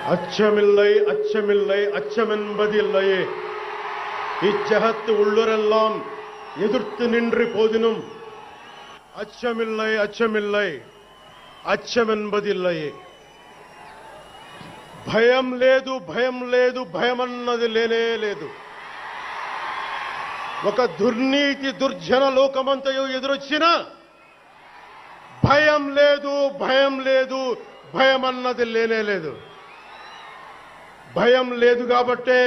அச்சமில்லை அச்சமில்லை அச்சமென்பதில்லையே இச்சகத்து உள்ளுரெல்லாம் எதிர்த்து நின்று போதினும் அச்சமில்லை அச்சமில்லை అచ్చమెన్బదిల్లయే భయం లేదు భయం లేదు భయమన్నది లేనే లేదు. ఒక దుర్నీతి దుర్జన లోకమంతయు ఎదురొచ్చినా భయం లేదు భయం లేదు భయమన్నది లేనే లేదు. భయం లేదు కాబట్టే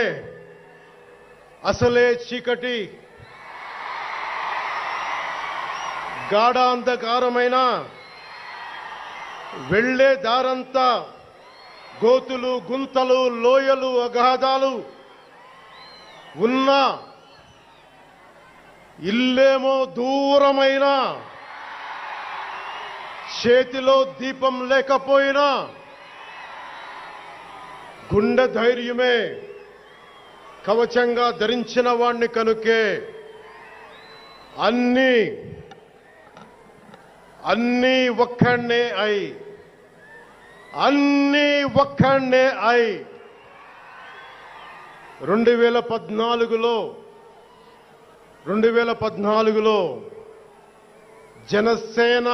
అసలే చీకటి గాఢాంధకారమైన వెళ్లే దారంతా గోతులు గుంతలు లోయలు అగాధాలు ఉన్న ఇల్లేమో దూరమైన చేతిలో దీపం లేకపోయినా గుండె ధైర్యమే కవచంగా ధరించిన వాణ్ణి కనుకే అన్నీ ఒక్కడే అయి 2014లో జనసేన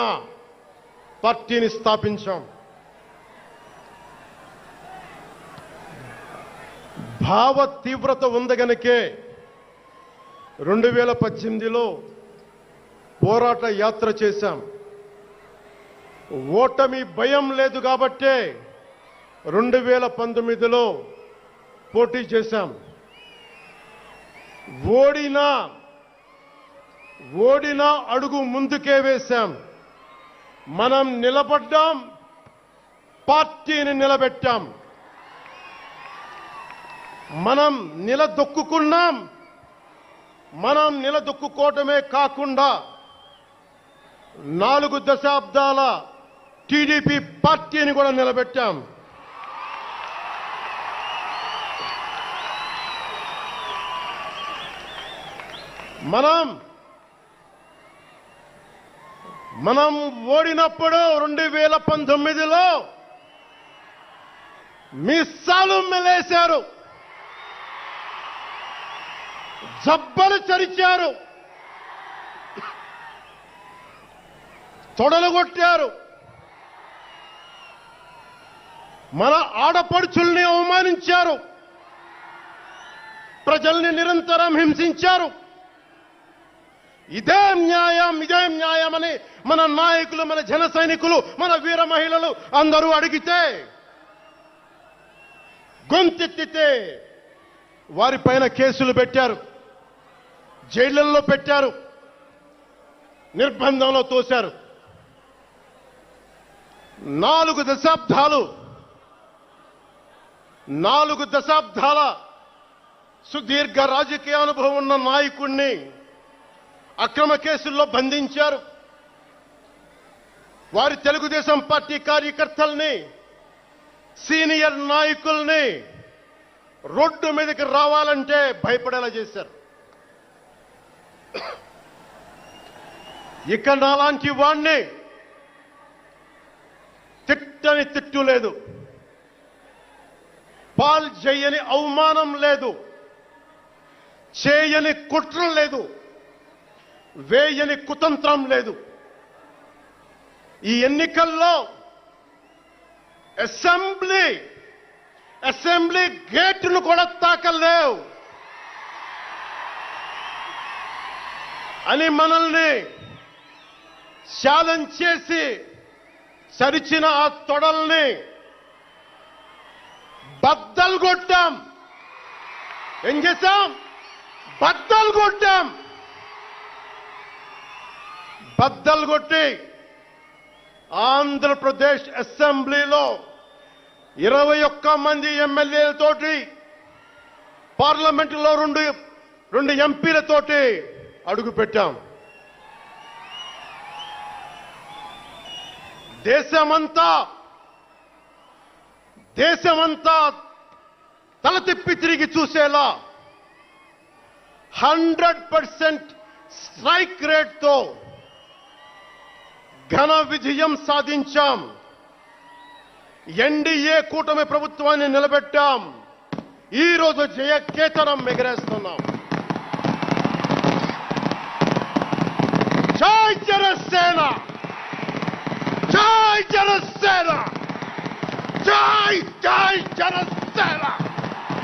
పార్టీని స్థాపించాం. భావ తీవ్రత ఉంది గనుకే 2018లో పోరాట యాత్ర చేశాం. ఓటమి భయం లేదు కాబట్టే 2019లో పోటీ చేశాం. ఓడినా అడుగు ముందుకే వేశాం. మనం నిలబడ్డాం, పార్టీని నిలబెట్టాం. మనం నిలదొక్కుకున్నాం. మనం నిలదొక్కుకోవటమే కాకుండా 4 దశాబ్దాల టీడీపీ పార్టీని కూడా నిలబెట్టాం. మనం ఓడినప్పుడు 2019లో మిస్సాలు మెలేశారు, జబ్బలు చరిచారు, తొడలు కొట్టారు, మన ఆడపడుచుల్ని అవమానించారు, ప్రజల్ని నిరంతరం హింసించారు. ఇదే న్యాయమని మన నాయకులు, మన జన సైనికులు, మన వీర మహిళలు అందరూ అడిగితే, గొంతెత్తితే వారిపైన కేసులు పెట్టారు, జైళ్లలో పెట్టారు, నిర్బంధంలో తోశారు. 4 దశాబ్దాల సుదీర్ఘ రాజకీయ అనుభవం ఉన్న నాయకుణ్ణి అక్రమ కేసుల్లో బంధించారు. వారి తెలుగుదేశం పార్టీ కార్యకర్తల్ని, సీనియర్ నాయకుల్ని రోడ్డు మీదకి రావాలంటే భయపడేలా చేశారు. ఇక నాలాంటి వాణ్ణి తిట్టని తిట్టు లేదు, పాల్ చేయని అవమానం లేదు, చేయని కుట్ర లేదు, వేయని కుతంత్రం లేదు. ఈ ఎన్నికల్లో అసెంబ్లీ గేటును కూడా తాకలేవు అని మనల్ని ఛాలెంజ్ చేసి చరిచిన ఆ తొడల్ని బద్దలు కొట్టాం. ఏం చేశాం? బద్దలు కొట్టాం. బద్దలు కొట్టి ఆంధ్రప్రదేశ్ అసెంబ్లీలో 21 మంది ఎమ్మెల్యేలతోటి, పార్లమెంటులో 2 ఎంపీలతోటి అడుగు పెట్టాం. దేశమంతా తల తిప్పి తిరిగి చూసేలా 100% స్ట్రైక్ రేట్తో ఘన విజయం సాధించాం. ఎన్డీఏ కూటమి ప్రభుత్వాన్ని నిలబెట్టాం. ఈ రోజు జయకేతనం ఎగరేస్తున్నాం. జై జనసేన, జై జనసేన, జై జై జనసేన,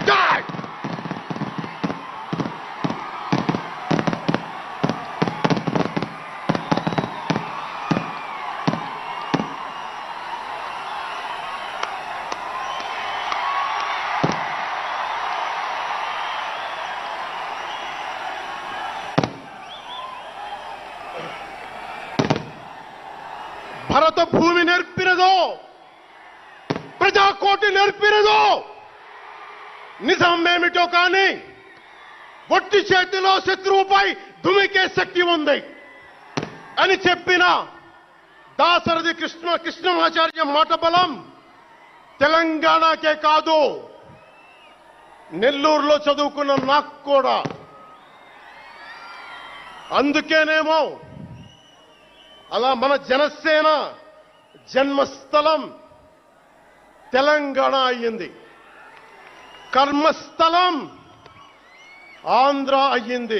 జై. భరత భూమి నేర్పినదో, ప్రజాకోటి నేర్పినదో నిజమేమిటో కానీ ఒట్టి చేతిలో శత్రువుపై దుమికే శక్తి ఉంది అని చెప్పిన దాశరథి కృష్ణమాచార్య మాట బలం తెలంగాణకే కాదు, నెల్లూరులో చదువుకున్న నాకు కూడా. అందుకేనేమో అలా మన జనసేన జన్మస్థలం తెలంగాణ అయ్యింది, కర్మస్థలం ఆంధ్ర అయ్యింది.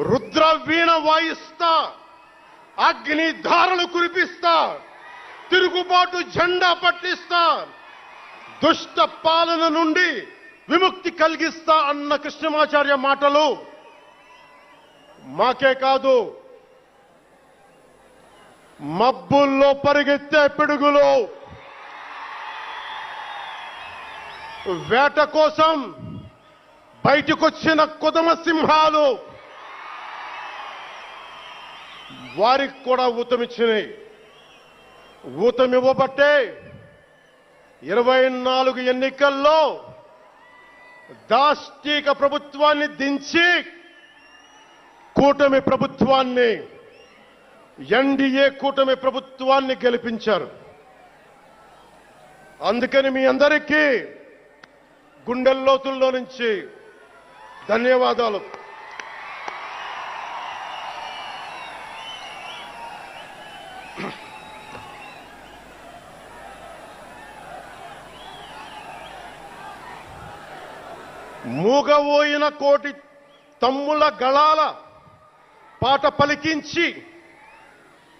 రుద్రవీణ వాయిస్తా, అగ్ని ధారలు కురిపిస్తా, తిరుగుబాటు జెండా పట్టిస్తా, దుష్ట పాలన నుండి విముక్తి కలిగిస్తా అన్న కృష్ణమాచార్య మాటలు మాకే కాదు, మబ్బుల్లో పరిగెత్తే పిడుగులు, వేట కోసం బయటకొచ్చిన కొదమ సింహాలు వారికి కూడా ఊతమిచ్చినాయి. ఊతమివ్వబట్టే 24 ఎన్నికల్లో దాష్టీక ప్రభుత్వాన్ని దించి కూటమి ప్రభుత్వాన్ని, ఎన్డీఏ కూటమి ప్రభుత్వాన్ని గెలిపించారు. అందుకని మీ అందరికీ గుండెల్లోతుల్లో నుంచి ధన్యవాదాలు. మూగబోయిన కోటి తమ్ముల గళాల పాట పలికించి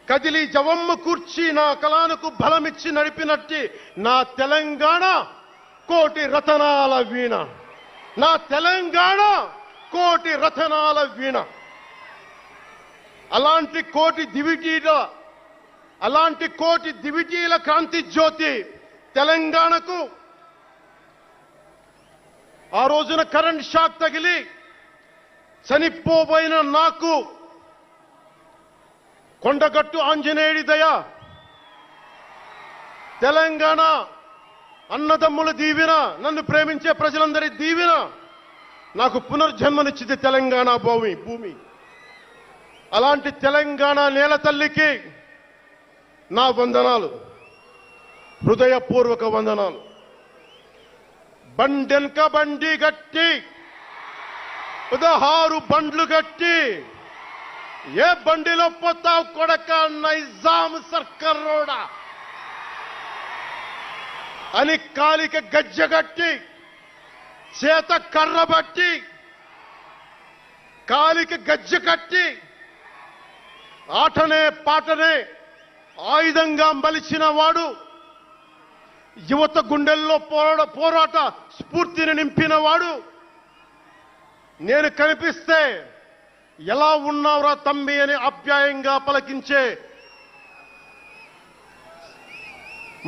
కదిలి జవమ్మ కూర్చి నా కళానికి బలమిచ్చి నడిపినట్టి నా తెలంగాణ కోటి రతనాల వీణ, నా తెలంగాణ కోటి రతనాల వీణ. అలాంటి కోటి దివిటీల క్రాంతి జ్యోతి తెలంగాణకు ఆ రోజున కరెంట్ షాక్ తగిలి చనిపోబోయిన నాకు కొండగట్టు ఆంజనేయుడి దయ, తెలంగాణ అన్నదమ్ముల దీవెన, నన్ను ప్రేమించే ప్రజలందరి దీవెన నాకు పునర్జన్మనిచ్చింది తెలంగాణ భూమి. అలాంటి తెలంగాణ నేల తల్లికి నా వందనాలు, హృదయపూర్వక వందనాలు. బండెన్క బండి గట్టి 16 బండ్లు గట్టి ఏ బండిలో పోతావు కొడక నైజాం సర్కారోడా అని కాలిక గజ్జగట్టి, చేత కర్రబట్టి కాలిక గజ్జ కట్టి ఆటనే పాటనే ఆయుధంగా మలిచిన వాడు, యువత గుండెల్లో పోరాట స్ఫూర్తిని నింపిన వాడు, నేను కనిపిస్తే ఎలా ఉన్నావురా తమ్మి అని ఆప్యాయంగా పలకించే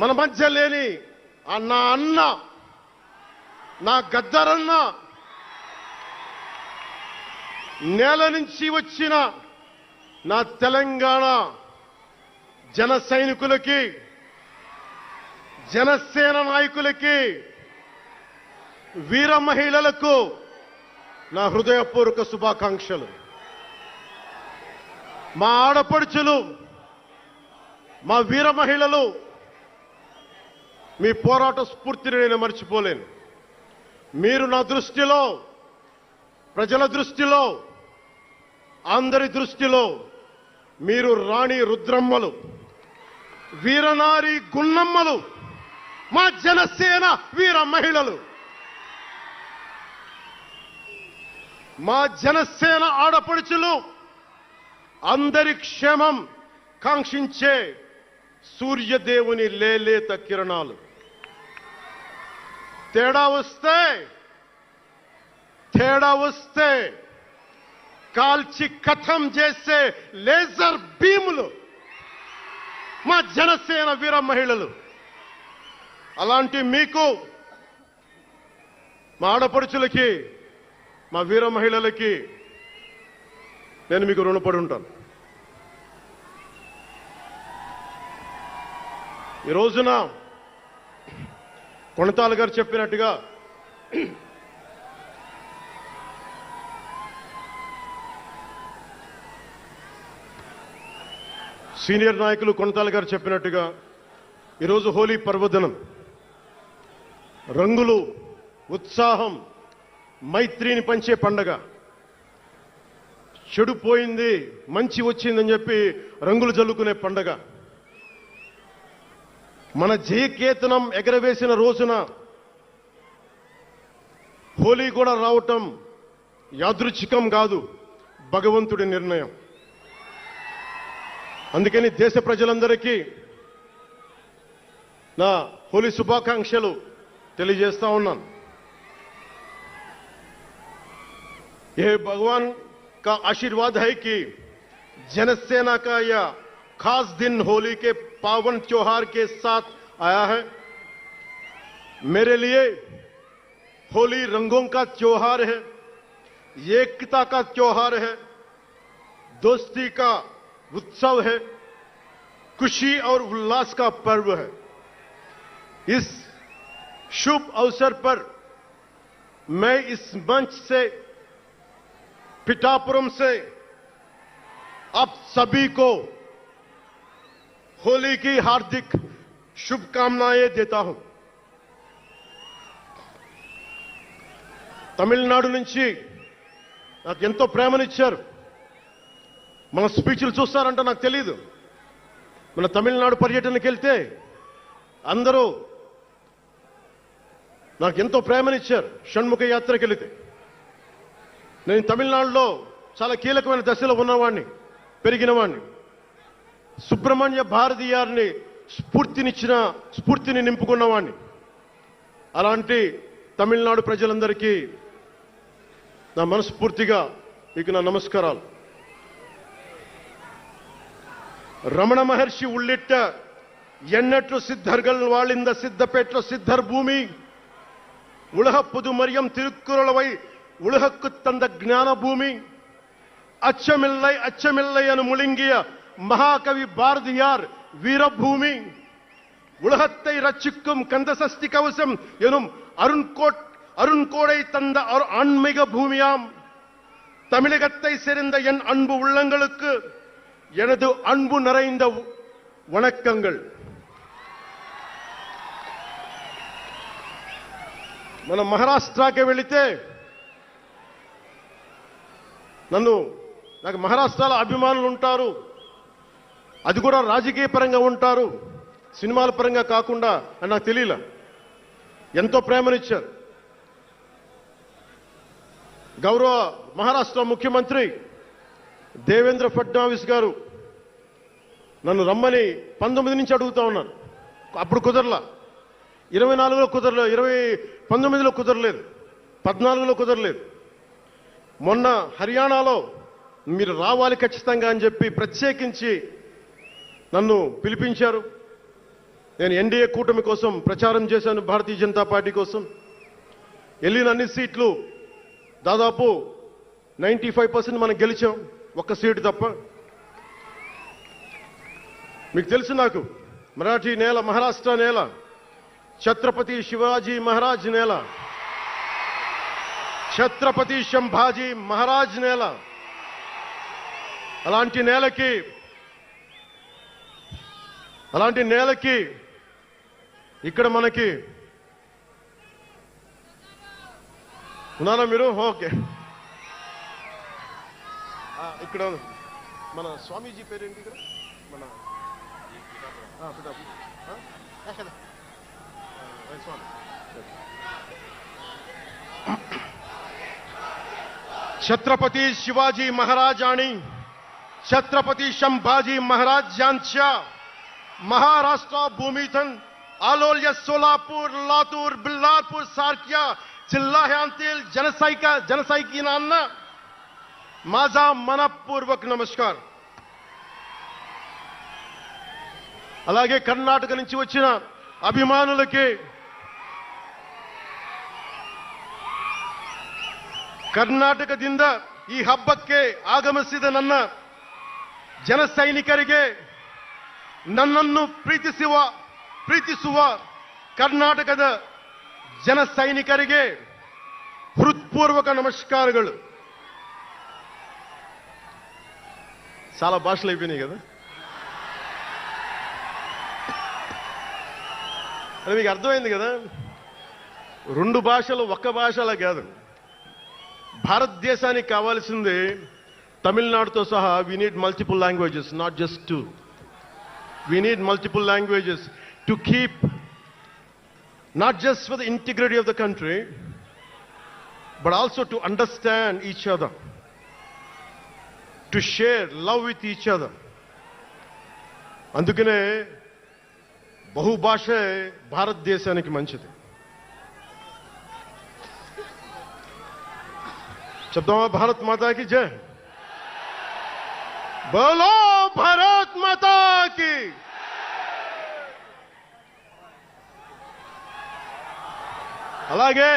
మన మధ్య లేని నా అన్న, నా గద్దరన్న, నేల నుంచి వచ్చిన నా తెలంగాణ జన సైనికులకి, జనసేన నాయకులకి, వీర మహిళలకు నా హృదయపూర్వక శుభాకాంక్షలు. మా ఆడపడుచులు, మా వీర మహిళలు, మీ పోరాట స్ఫూర్తిని నేను మర్చిపోలేను. మీరు నా దృష్టిలో, ప్రజల దృష్టిలో, అందరి దృష్టిలో మీరు రాణి రుద్రమ్మలు, వీరనారి గున్నమ్మలు, మా జనసేన వీర మహిళలు, మా జనసేన ఆడపడుచులు, అందరి క్షేమం కాంక్షించే సూర్యదేవుని లేలేత కిరణాలు. తేడా వస్తే కాల్చి కథం చేసే లేజర్ బీములు మా జనసేన వీర మహిళలు. అలాంటి మీకు, మా ఆడపడుచులకి, మా వీర మహిళలకి నేను మీకు రుణపడి ఉంటాను. ఈ రోజున కొణతాల గారు చెప్పినట్టుగా సీనియర్ నాయకులు కొణతాల గారు చెప్పినట్టుగా ఈరోజు హోలీ పర్వదినం. రంగులు, ఉత్సాహం, మైత్రిని పంచే పండగ. చెడు పోయింది, మంచి వచ్చిందని చెప్పి రంగులు జల్లుకునే పండగ. మన జయకేతనం ఎగరవేసిన రోజున హోలీ కూడా రావటం యాదృచ్ఛికం కాదు, భగవంతుడి నిర్ణయం. అందుకని దేశ ప్రజలందరికీ నా హోలీ శుభాకాంక్షలు తెలియజేస్తా ఉన్నాను. ये भगवान का आशीर्वाद है कि जनसेना का यह खास दिन होली के पावन त्योहार के साथ आया है. मेरे लिए होली रंगों का त्योहार है, एकता का त्योहार है, दोस्ती का उत्सव है, खुशी और उल्लास का पर्व है. इस शुभ अवसर पर मैं इस मंच से, पिठापुरम से आप सभी को होली की हार्दिक शुभकामनाएं देता हूं. తమిళనాడు నుంచి నాకు ఎంతో ప్రేమనిచ్చారు. మన స్పీచ్లు చూస్తారంట నాకు తెలియదు. మన తమిళనాడు పర్యటనకి వెళ్తే అందరూ నాకు ఎంతో ప్రేమనిచ్చారు. షణ్ముఖ యాత్రకి వెళితే నేను తమిళనాడులో చాలా కీలకమైన దశలో ఉన్నవాడిని, పెరిగినవాడిని. సుబ్రహ్మణ్య భారతీయారిని స్ఫూర్తిని నింపుకున్నవాడిని. అలాంటి తమిళనాడు ప్రజలందరికీ నా మనస్ఫూర్తిగా మీకు నా నమస్కారాలు. రమణ మహర్షి ఉళ్ళిట్ట ఎన్నట్లు సిద్ధర్గల్ వాళింద సిద్ధపేట్ల సిద్ధర్ భూమి ఉలహ పుదుమరియం తిరుక్కురళవై உலகக்கு தந்த ஞான பூமி அச்சமில்லை அச்சமில்லை என முழுங்கிய மகாகவி பாரதியார் வீரபூமி உலகத்தை ரட்சிக்கும் கந்தசஷ்டி கவசம் எனும் அருண்கோடை தந்த ஆன்மீக பூமியாம் தமிழகத்தை சேர்ந்த என் அன்பு உள்ளங்களுக்கு எனது அன்பு நிறைந்த வணக்கங்கள். మన మహారాష్ట్రకి వెళితే నాకు మహారాష్ట్రలో అభిమానులు ఉంటారు. అది కూడా రాజకీయ పరంగా ఉంటారు, సినిమాల పరంగా కాకుండా అని నాకు తెలియలా. ఎంతో ప్రేమనిచ్చారు. గౌరవ మహారాష్ట్ర ముఖ్యమంత్రి దేవేంద్ర ఫడ్నవీస్ గారు నన్ను రమ్మని 19 నుంచి అడుగుతా ఉన్నారు. అప్పుడు కుదరలా, 24లో కుదరలేదు, 19లో కుదరలేదు, 14లో కుదరలేదు. మొన్న హర్యానాలో మీరు రావాలి ఖచ్చితంగా అని చెప్పి ప్రత్యేకించి నన్ను పిలిపించారు. నేను ఎన్డీఏ కూటమి కోసం ప్రచారం చేశాను, భారతీయ జనతా పార్టీ కోసం. వెళ్ళిన అన్ని సీట్లు దాదాపు 95% మనం గెలిచాం, ఒక్క సీటు తప్ప. మీకు తెలుసు, నాకు మరాఠీ నేల, మహారాష్ట్ర నేల, ఛత్రపతి శివాజీ మహారాజ్ నేల, ఛత్రపతి సంభాజీ మహారాజ్ నేల. అలాంటి నేలకి ఇక్కడ మనకి ఉన్నారా మీరు? ఓకే. ఇక్కడ మన స్వామీజీ పేరేంటి? ఇక్కడ మన छत्रपती शिवाजी महाराज आणि छत्रपती संभाजी महाराज यांच्या महाराष्ट्र भूमीतून आलोल्य सोलापूर, लातूर, बिल्लारपूर सारख्या जिल्ह्यांतील जनसैनिकांना माझा मनपूर्वक नमस्कार. అలాగే కర్ణాటక నుంచి వచ్చిన అభిమానులకి, ಕರ್ನಾಟಕದಿಂದ ಈ ಹಬ್ಬಕ್ಕೆ ಆಗಮಿಸಿದ ನನ್ನ ಜನ ಸೈನಿಕರಿಗೆ, ನನ್ನನ್ನು ಪ್ರೀತಿಸುವ ಕರ್ನಾಟಕದ ಜನ ಸೈನಿಕರಿಗೆ హృత్పూర్వక నమస్కారాలు. చాలా భాషలు అయిపోయినాయి కదా. అది మీకు అర్థమైంది కదా. రెండు భాషలు ఒక్క భాషలా కాదు. భారతదేశానికి కావాల్సింది తమిళనాడుతో సహా we need multiple languages, not just two. We need multiple languages to keep, not just for the integrity of the country, but also to understand each other, to share love with each other. అందుకనే బహుభాష భారతదేశానికి మంచిది. చెప్దామా భారత్ మాతాకి జై. బోలో భారత్ మాతాకి. అలాగే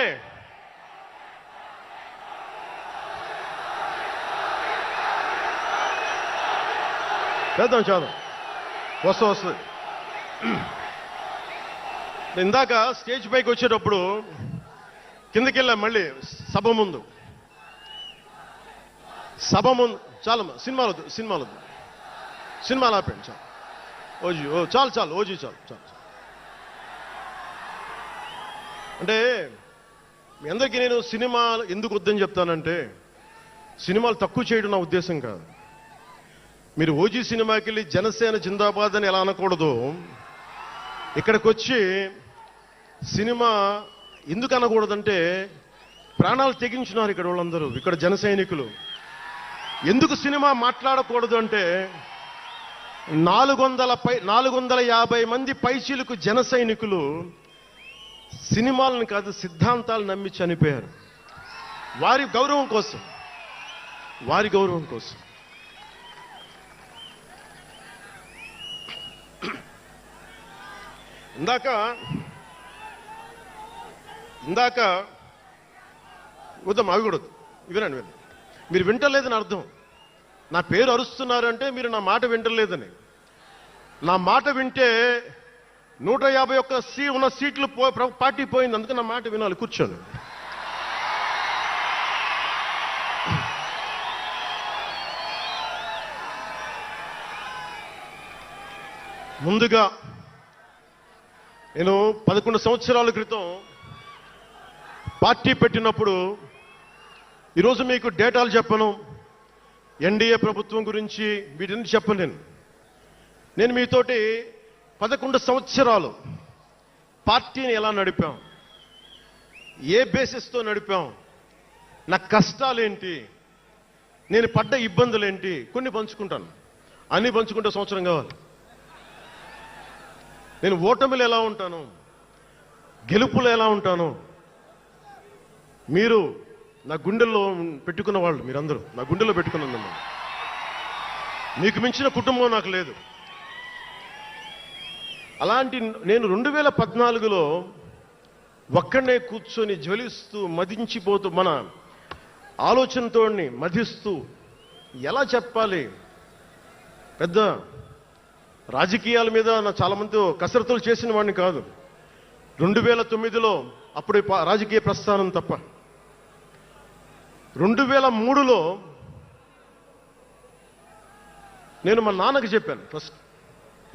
చేద్దాం వస్తుంది. ఇందాక స్టేజ్ పైకి వచ్చేటప్పుడు కిందకి వెళ్ళా, మళ్ళీ సభ ముందు చాలా సినిమాలు ఆపండి. చాలు ఓజీ చాలు. అంటే మీ అందరికీ నేను సినిమాలు ఎందుకు వద్దని చెప్తానంటే, సినిమాలు తక్కువ చేయడం నా ఉద్దేశం కాదు. మీరు ఓజీ సినిమాకి వెళ్ళి జనసేన జిందాబాద్ అని ఎలా అనకూడదు, ఇక్కడికి వచ్చి సినిమా ఎందుకు అనకూడదంటే, ప్రాణాలు తెగించున్నారు ఇక్కడ వాళ్ళందరూ, ఇక్కడ జన సైనికులు. ఎందుకు సినిమా మాట్లాడకూడదు అంటే, 450 మంది పైచీలకు జన సైనికులు సినిమాలను కాదు సిద్ధాంతాలు నమ్మి చనిపోయారు. వారి గౌరవం కోసం. ఇందాక వద్దాం, అవి కూడా వినండి. మీరు వింటలేదని అర్థం. నా పేరు అరుస్తున్నారంటే మీరు నా మాట వింటలేదని. నా మాట వింటే 151 ఉన్న సీట్లు పార్టీ పోయింది. అందుకే నా మాట వినాలి. కూర్చోండి. ముందుగా నేను 11 సంవత్సరాల క్రితం పార్టీ పెట్టినప్పుడు, ఈరోజు మీకు డేటాలు చెప్పను, ఎన్డీఏ ప్రభుత్వం గురించి వీటిని చెప్పలేను. నేను మీతోటి 11 సంవత్సరాలు పార్టీని ఎలా నడిపాం, ఏ బేసిస్తో నడిపాం, నా కష్టాలేంటి, నేను పడ్డ ఇబ్బందులేంటి, కొన్ని పంచుకుంటాను. అన్ని పంచుకుంటే సంవత్సరం కావాలి. నేను ఓటమిలు ఎలా ఉంటాను, గెలుపులు ఎలా ఉంటాను, మీరు నా గుండెల్లో పెట్టుకున్న వాళ్ళు, మీరందరూ నా గుండెల్లో పెట్టుకున్నాను. మీకు మించిన కుటుంబం నాకు లేదు. అలాంటి నేను 2014లో ఒక్కడనే కూర్చొని జ్వలిస్తూ మదించిపోతూ, మన ఆలోచనతో మధిస్తూ, ఎలా చెప్పాలి, పెద్ద రాజకీయాల మీద నా చాలా మందితో కసరత్తులు చేసిన వాడిని కాదు. 2009లో అప్పుడు రాజకీయ ప్రస్థానం తప్ప. 2003లో నేను మా నాన్నకి చెప్పాను ఫస్ట్.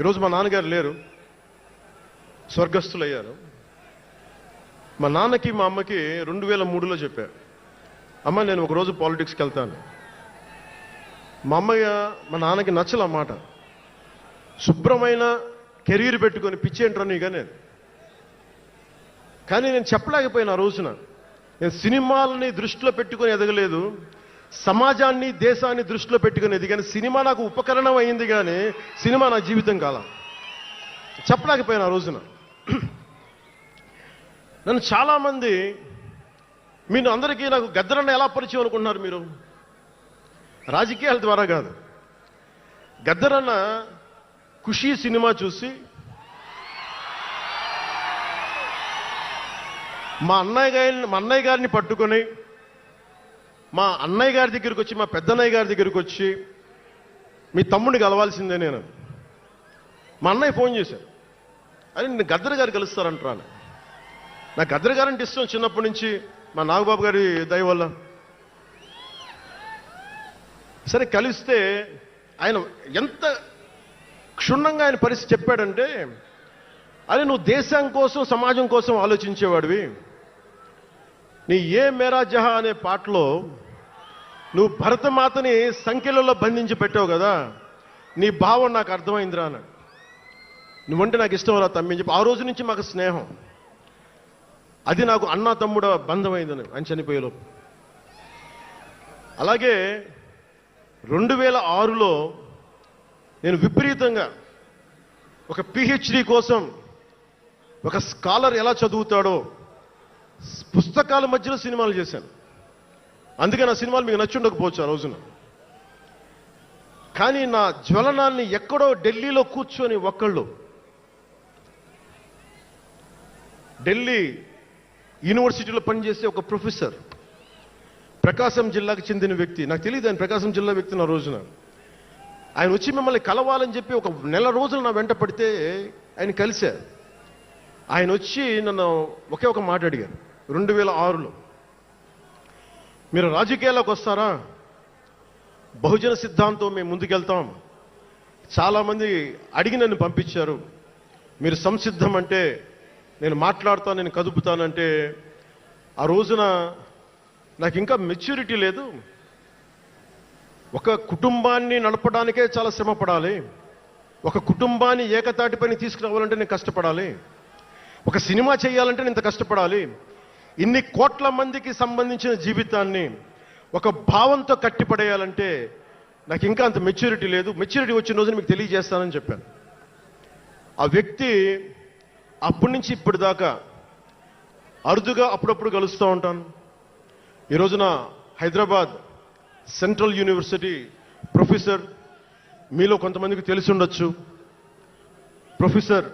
ఈరోజు మా నాన్నగారు లేరు, స్వర్గస్థులయ్యారు. మా నాన్నకి మా అమ్మకి 2003లో చెప్పారు, అమ్మ నేను ఒకరోజు పాలిటిక్స్కి వెళ్తాను. మా నాన్నకి నచ్చల మాట. శుభ్రమైన కెరీర్ పెట్టుకొని పిచ్చేంట్రా నీగా కానీ నేను చెప్పలేకపోయినా ఆ రోజున. నేను సినిమాలని దృష్టిలో పెట్టుకొని ఎదగలేదు, సమాజాన్ని దేశాన్ని దృష్టిలో పెట్టుకొని ఎదిగాను. సినిమా నాకు ఉపకరణం అయింది కానీ సినిమా నా జీవితం కాల. చెప్పలేకపోయినా ఆ రోజున. నన్ను చాలామంది మీరు అందరికీ నాకు గద్దరన్న ఎలా పరిచయం అనుకుంటున్నారు మీరు? రాజకీయాల ద్వారా కాదు. గద్దరన్న ఖుషీ సినిమా చూసి మా అన్నయ్య గారిని పట్టుకొని మా అన్నయ్య గారి దగ్గరికి వచ్చి, మా పెద్దన్నయ్య గారి దగ్గరికి వచ్చి, మీ తమ్ముడిని కలవాల్సిందే నేను. మా అన్నయ్య ఫోన్ చేశారు, అరే నేను గద్దర్ గారు కలుస్తారంటారా. నాకు గద్దర్ గారంటే ఇష్టం చిన్నప్పటి నుంచి, మా నాగబాబు గారి దయ వల్ల. సరే కలిస్తే ఆయన ఎంత క్షుణ్ణంగా ఆయన పరిస్థితి చెప్పాడంటే, అరే నువ్వు దేశం కోసం సమాజం కోసం ఆలోచించేవాడివి. నీ ఏ మేరా జహా అనే పాటలో నువ్వు భరతమాతని సంఖ్యలలో బంధించి పెట్టావు కదా, నీ భావం నాకు అర్థమైందిరా అన్నాడు. నువ్వంటే నాకు ఇష్టం రా తమ్మి అని చెప్పి ఆ రోజు నుంచి మాకు స్నేహం. అది నాకు అన్నా తమ్ముడు బంధమైందని ఆయన చనిపోయేలోపు. అలాగే 2006లో నేను విపరీతంగా ఒక పిహెచ్డి కోసం ఒక స్కాలర్ ఎలా చదువుతాడో పుస్తకాల మధ్యలో సినిమాలు చేశాను. అందుకే నా సినిమాలు మీకు నచ్చి ఉండకపోవచ్చు ఆ రోజున. కానీ నా జ్వలనాన్ని ఎక్కడో ఢిల్లీలో కూర్చొని ఒక్కళ్ళు, ఢిల్లీ యూనివర్సిటీలో పనిచేసే ఒక ప్రొఫెసర్, ప్రకాశం జిల్లాకు చెందిన వ్యక్తి, నాకు తెలియదు ఆయన ప్రకాశం జిల్లా వ్యక్తి. నా రోజున ఆయన వచ్చి మిమ్మల్ని కలవాలని చెప్పి ఒక నెల రోజులు నా వెంట పడితే ఆయన కలిశారు. ఆయన వచ్చి నన్ను ఒకే ఒక మాట అడిగారు 2006లో, మీరు రాజకీయాల్లోకి వస్తారా? బహుజన సిద్ధాంతం మేము ముందుకెళ్తాం. చాలామంది అడిగి నన్ను పంపించారు, మీరు సంసిద్ధం అంటే నేను మాట్లాడతాను, నేను కదుపుతానంటే ఆ రోజున నాకు ఇంకా మెచ్యూరిటీ లేదు. ఒక కుటుంబాన్ని నడపడానికే చాలా శ్రమ పడాలి. ఒక కుటుంబాన్ని ఏకతాటిపైన తీసుకురావాలంటే నేను కష్టపడాలి. ఒక సినిమా చేయాలంటే నేను ఇంత కష్టపడాలి. ఇన్ని కోట్ల మందికి సంబంధించిన జీవితాన్ని ఒక భావంతో కట్టిపడేయాలంటే నాకు ఇంకా అంత మెచ్యూరిటీ లేదు. మెచ్యూరిటీ వచ్చిన రోజున మీకు తెలియజేస్తానని చెప్పాను. ఆ వ్యక్తి అప్పటి నుంచి ఇప్పటి దాకా అరుదుగా అప్పుడప్పుడు కలుస్తూ ఉంటాను. ఈ రోజున హైదరాబాద్ సెంట్రల్ యూనివర్సిటీ ప్రొఫెసర్, మీలో కొంతమందికి తెలిసి ఉండొచ్చు, ప్రొఫెసర్